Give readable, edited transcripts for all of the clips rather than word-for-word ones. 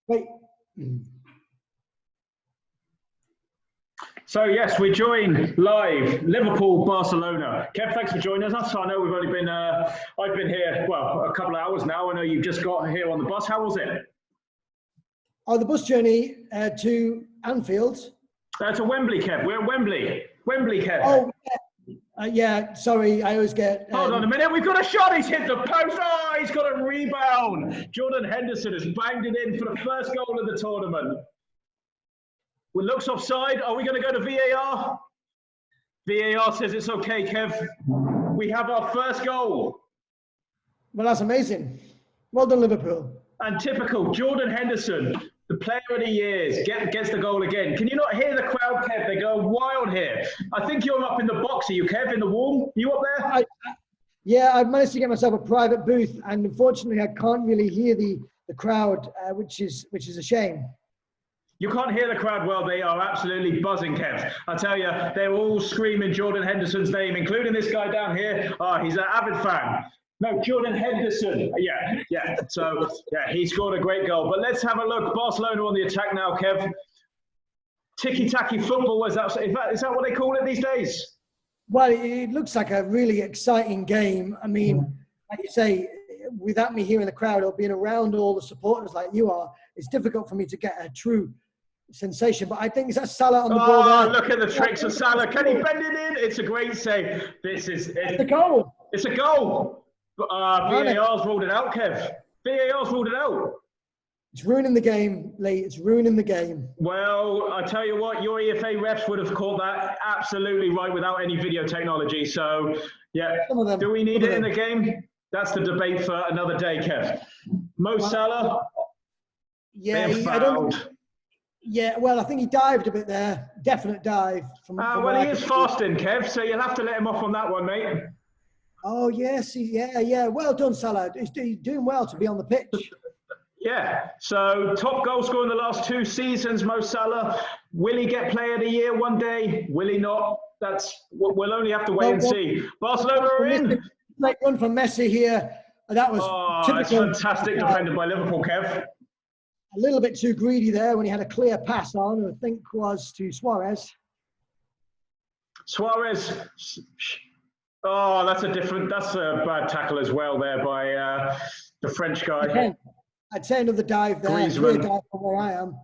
Wait. So yes, we join live Liverpool, Barcelona. Kev, thanks for joining us. I know we've only been, I've been here, well, a couple of hours now. I know you've just got here on the bus. How was it? Oh, the bus journey to Anfield. To Wembley, Kev. We're at Wembley. Wembley, Kev. Oh, yeah. Sorry, I always get. Hold on a minute. We've got a shot. He's hit the post. Oh, he's got a rebound. Jordan Henderson has banged it in for the first goal of the tournament. It looks offside. Are we going to go to VAR? VAR says it's okay, Kev. We have our first goal. Well, that's amazing. Well done, Liverpool. And typical Jordan Henderson, the player of the year, gets the goal again. Can you not hear the crowd, Kev? They're going wild here. I think you're up in the box. Are you, Kev, in the wall? You up there? Yeah, I've managed to get myself a private booth, and unfortunately, I can't really hear the crowd, which is a shame. You can't hear the crowd well. They are absolutely buzzing, Kev. I tell you, they're all screaming Jordan Henderson's name, including this guy down here. Oh, he's an avid fan. No, Jordan Henderson. Yeah. So, yeah, he scored a great goal. But let's have a look. Barcelona on the attack now, Kev. Ticky-tacky football, is that what they call it these days? Well, it looks like a really exciting game. I mean, like you say, without me hearing the crowd or being around all the supporters like you are, it's difficult for me to get a true sensation. But I think it's that Salah on the ball there. Look at the tricks of Salah. Can he bend it in? It's a great save. It's a goal. It's a goal. VAR's ruled it out, Kev. VAR's ruled it out. It's ruining the game, Lee. It's ruining the game. Well, I tell you what, your EFA refs would have caught that absolutely right without any video technology. So, yeah. Do we need it in the game? That's the debate for another day, Kev. Mo Salah. Yeah, I don't. Yeah, well, I think he dived a bit there. Definite dive. Well, he is fasting, Kev, so you'll have to let him off on that one, mate. Oh, yes. Yeah. Well done, Salah. He's doing well to be on the pitch. Yeah. So, top goal scorer in the last 2 seasons, Mo Salah. Will he get player of the year one day? Will he not? We'll only have to wait and see. Barcelona are in. Great run from Messi here. That was typical. That's fantastic defended by Liverpool, Kev. A little bit too greedy there when he had a clear pass on, I think was to Suarez. Suarez. Oh, that's a bad tackle as well there by the French guy. I'd say another dive there. Clear dive from where I am.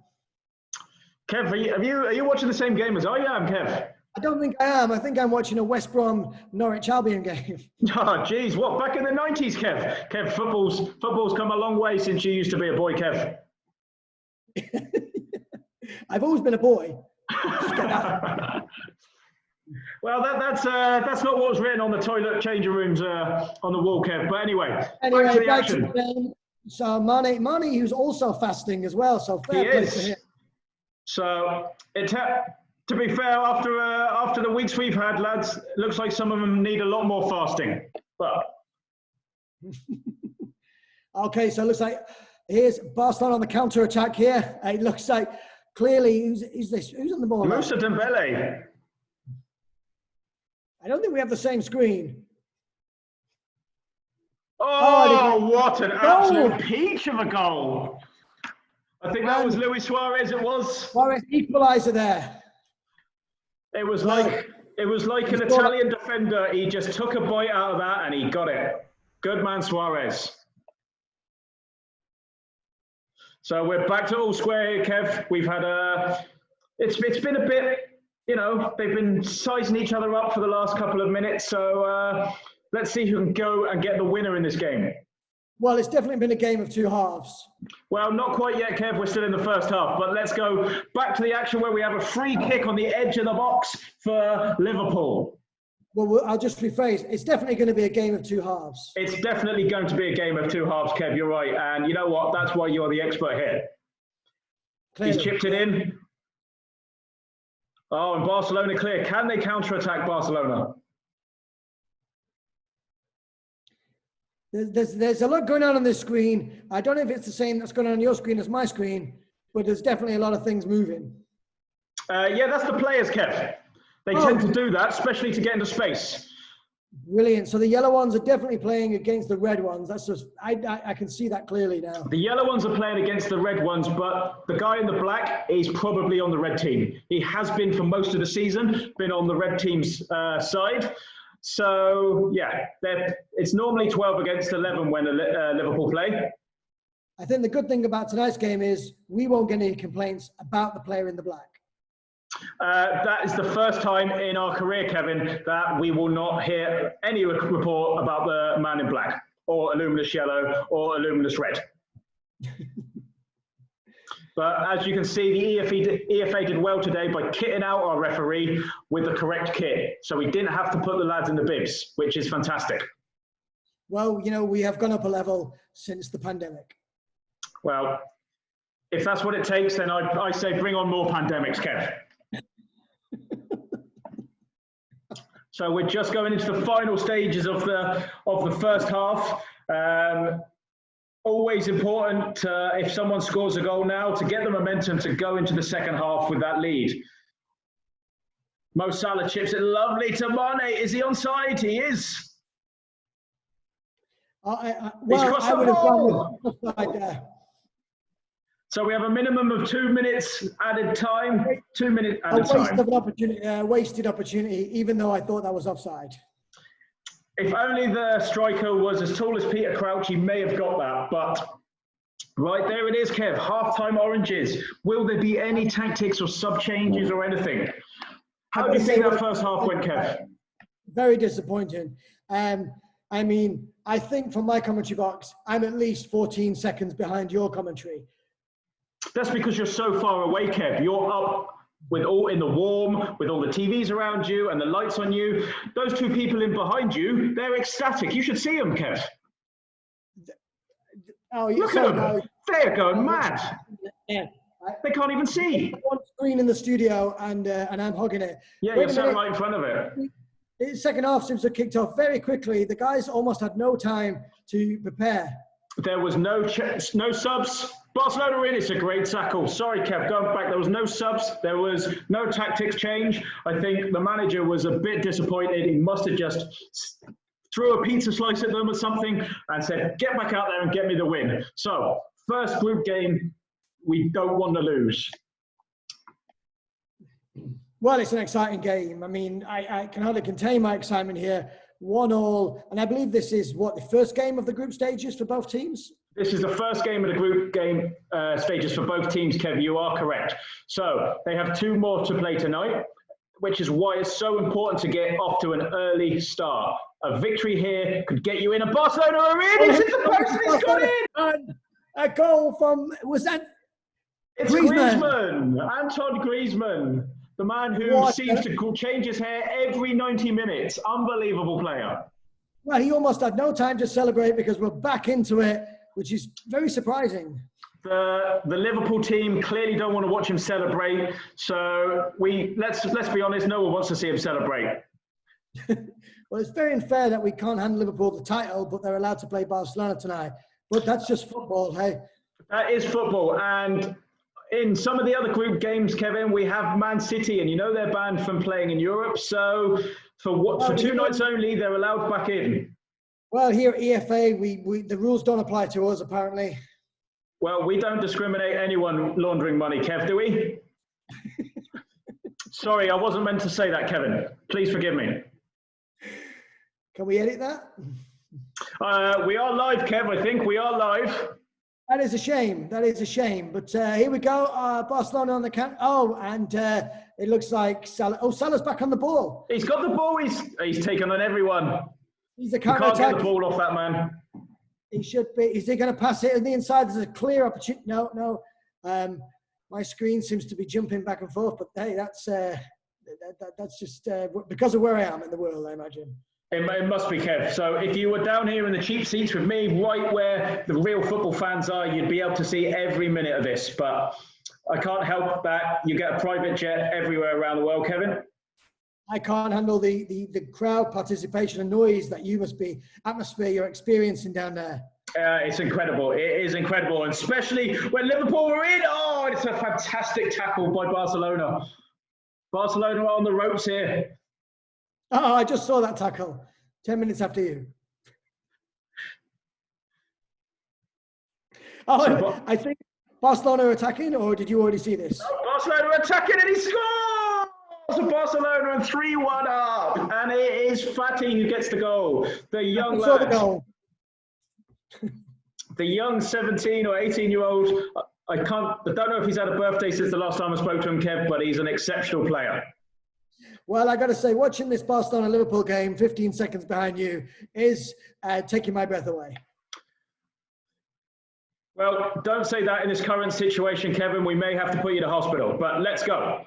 Kev, are you watching the same game as I am, Kev? I don't think I am. I think I'm watching a West Brom Norwich Albion game. Oh, geez, what? Back in the 90s, Kev? Kev, football's come a long way since you used to be a boy, Kev. I've always been a boy. Well, that's not what was written on the toilet changing rooms on the wall, Kev. But anyway, back to the action. So Mane, who's also fasting as well. So fair play to him. So to be fair, after the weeks we've had, lads, it looks like some of them need a lot more fasting. But okay, so it looks like here's Barcelona on the counter attack here. It looks like clearly who's on the ball? Moussa Dembele. I don't think we have the same screen. Oh, what an absolute peach of a goal. I think that was Luis Suarez, it was. Suarez equaliser there. It was like an Italian defender. He just took a bite out of that and he got it. Good man, Suarez. So we're back to all square here, Kev. We've had it's been a bit, they've been sizing each other up for the last couple of minutes. So let's see who can go and get the winner in this game. Well, it's definitely been a game of 2 halves. Well, not quite yet, Kev. We're still in the first half. But let's go back to the action where we have a free kick on the edge of the box for Liverpool. Well, I'll just rephrase. It's definitely going to be a game of 2 halves. It's definitely going to be a game of 2 halves, Kev. You're right. And you know what? That's why you're the expert here. Clearly. He's chipped it in. Oh, and Barcelona clear. Can they counter-attack Barcelona? There's a lot going on this screen. I don't know if it's the same that's going on your screen as my screen, but there's definitely a lot of things moving. Yeah, that's the players, Kev. They tend to do that, especially to get into space. Brilliant. So the yellow ones are definitely playing against the red ones. That's just, I can see that clearly now. The yellow ones are playing against the red ones, but the guy in the black is probably on the red team. He has been for most of the season, been on the red team's side. So, yeah, it's normally 12 against 11 when Liverpool play. I think the good thing about tonight's game is we won't get any complaints about the player in the black. That is the first time in our career, Kevin, that we will not hear any report about the man in black or luminous yellow or luminous red. But as you can see, the EFA did well today by kitting out our referee with the correct kit. So we didn't have to put the lads in the bibs, which is fantastic. Well, you know, we have gone up a level since the pandemic. Well, if that's what it takes, then I say bring on more pandemics, Kev. So we're just going into the final stages of the first half. Always important, if someone scores a goal now, to get the momentum to go into the second half with that lead. Mo Salah chips it lovely to Mane. Is he onside? He is. Well, I would have gone offside there. So we have a minimum of 2 minutes added time. 2 minutes added time. Waste of an opportunity, wasted opportunity, even though I thought that was offside. If only the striker was as tall as Peter Crouch, he may have got that. But right there it is, Kev. Half-time oranges. Will there be any tactics or sub-changes or anything? How do you think that first half went, Kev? Very disappointing. I mean, I think from my commentary box, I'm at least 14 seconds behind your commentary. That's because you're so far away, Kev. You're up with all in the warm, with all the TVs around you and the lights on you. Those two people in behind you, they're ecstatic. You should see them, Kev. Oh, look at them. They're going mad. Yeah. They can't even see. One screen in the studio, and I'm hogging it. Yeah, you're sat right in front of it. The second half seems to have kicked off very quickly. The guys almost had no time to prepare. There was no subs. Barcelona in, it's a great tackle. Sorry, Kev, going back. There was no subs. There was no tactics change. I think the manager was a bit disappointed. He must have just threw a pizza slice at them or something and said, get back out there and get me the win. So, first group game, we don't want to lose. Well, it's an exciting game. I mean, I can hardly contain my excitement here. 1-1, and I believe this is, what, the first game of the group stages for both teams? This is the first game of the group game stages for both teams, Kev. You are correct. So they have 2 more to play tonight, which is why it's so important to get off to an early start. A victory here could get you in. And Barcelona are in. He's hit the post and he's got in. And a goal from, was that? It's Griezmann. Antoine Griezmann. The man who seems to change his hair every 90 minutes. Unbelievable player. Well, he almost had no time to celebrate because we're back into it, which is very surprising. The Liverpool team clearly don't want to watch him celebrate. So let's be honest, no one wants to see him celebrate. Well, it's very unfair that we can't hand Liverpool the title, but they're allowed to play Barcelona tonight. But that's just football, hey? That is football. And in some of the other group games, Kevin, we have Man City, and you know they're banned from playing in Europe. So for 2 nights only, they're allowed back in. Well, here at EFA, the rules don't apply to us, apparently. Well, we don't discriminate anyone laundering money, Kev, do we? Sorry, I wasn't meant to say that, Kevin. Please forgive me. Can we edit that? We are live, Kev. I think we are live. That is a shame. That is a shame. But here we go. Barcelona on the count. Oh, and it looks like Salah. Oh, Salah's back on the ball. He's got the ball. He's taken on everyone. He's a counter attack. You can't get the ball off that man. He should be. Is he going to pass it on the inside? There's a clear opportunity. No. My screen seems to be jumping back and forth. But hey, that's just because of where I am in the world, I imagine. It must be, Kev. So if you were down here in the cheap seats with me, right where the real football fans are, you'd be able to see every minute of this. But I can't help that. You get a private jet everywhere around the world, Kevin. I can't handle the crowd participation and noise that atmosphere you're experiencing down there. It's incredible. It is incredible. And especially when Liverpool were in. Oh, it's a fantastic tackle by Barcelona. Barcelona are on the ropes here. Oh, I just saw that tackle. 10 minutes after you. Oh, I think Barcelona are attacking, or did you already see this? Barcelona are attacking and he scores! Barcelona are 3-1 up, and it is Fati who gets the goal. The young lad. The goal. The young 17 or 18-year-old. I don't know if he's had a birthday since the last time I spoke to him, Kev, but he's an exceptional player. Well, I got to say, watching this Barcelona-Liverpool game, 15 seconds behind you, is taking my breath away. Well, don't say that in this current situation, Kevin. We may have to put you to hospital, but let's go.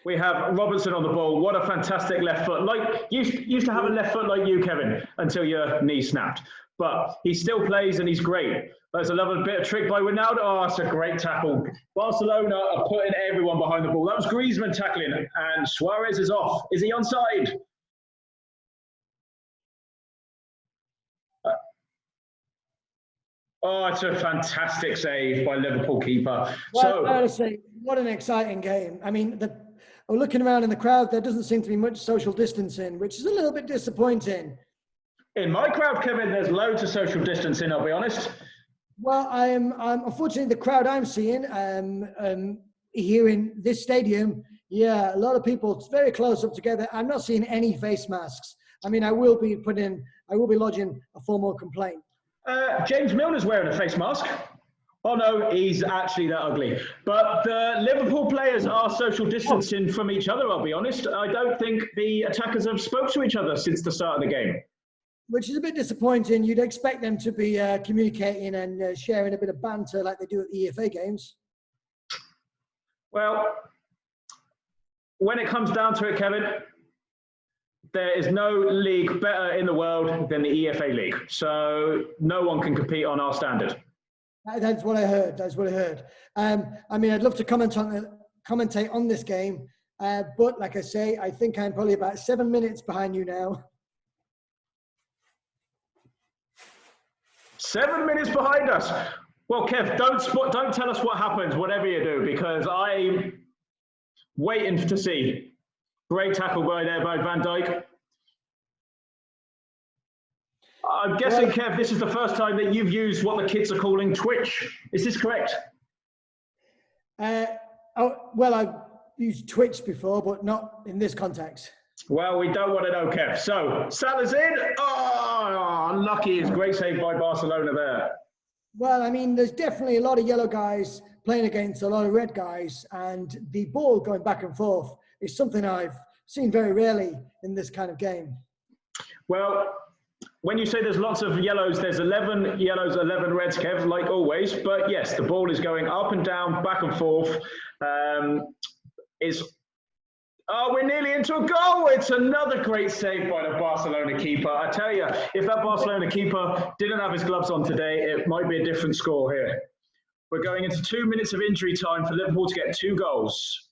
We have Robertson on the ball. What a fantastic left foot. Like, you used to have a left foot like you, Kevin, until your knee snapped. But he still plays and he's great. There's another bit of trick by Ronaldo. Oh, it's a great tackle. Barcelona are putting everyone behind the ball. That was Griezmann tackling, and Suarez is off. Is he onside? Oh, it's a fantastic save by Liverpool keeper. Well, I gotta say, what an exciting game. I mean, looking around in the crowd, there doesn't seem to be much social distancing, which is a little bit disappointing. In my crowd, Kevin, there's loads of social distancing, I'll be honest. Well, I'm unfortunately, the crowd I'm seeing here in this stadium, yeah, a lot of people very close up together. I'm not seeing any face masks. I mean, I will be lodging a formal complaint. James Milner's wearing a face mask. Oh no, he's actually that ugly. But the Liverpool players are social distancing from each other, I'll be honest. I don't think the attackers have spoke to each other since the start of the game. Which is a bit disappointing. You'd expect them to be communicating and sharing a bit of banter like they do at the EFA games. Well, when it comes down to it, Kevin, there is no league better in the world than the EFA league. So no one can compete on our standard. That's what I heard. That's what I heard. I mean, I'd love to commentate on this game, but like I say, I think I'm probably about 7 minutes behind you now. 7 minutes behind us. Well, Kev, don't tell us what happens, whatever you do, because I'm waiting to see. Great tackle by there by Van Dijk. I'm guessing, Kev, this is the first time that you've used what the kids are calling Twitch. Is this correct? Well, I've used Twitch before, but not in this context. Well, we don't want to know, Kev. So, Salah's in. Oh, unlucky. It's great save by Barcelona there. Well, I mean, there's definitely a lot of yellow guys playing against a lot of red guys, and the ball going back and forth is something I've seen very rarely in this kind of game. Well, when you say there's lots of yellows, there's 11 yellows, 11 reds, Kev, like always. But yes, the ball is going up and down, back and forth. Oh, we're nearly into a goal. It's another great save by the Barcelona keeper. I tell you, if that Barcelona keeper didn't have his gloves on today, it might be a different score here. We're going into 2 minutes of injury time for Liverpool to get 2 goals.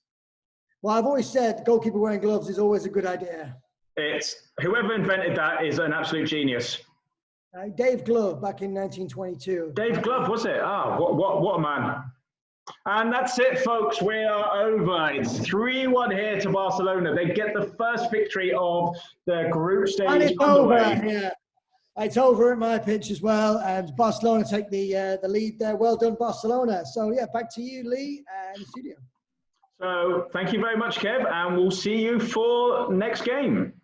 Well, I've always said goalkeeper wearing gloves is always a good idea. Whoever invented that is an absolute genius. Dave Glove back in 1922. Dave Glove, was it? Ah, what a man. And that's it, folks. We are over. It's 3-1 here to Barcelona. They get the first victory of the group stage. And it's over. Yeah. It's over at my pitch as well. And Barcelona take the lead there. Well done, Barcelona. So, yeah, back to you, Lee, in the studio. So, thank you very much, Kev. And we'll see you for next game.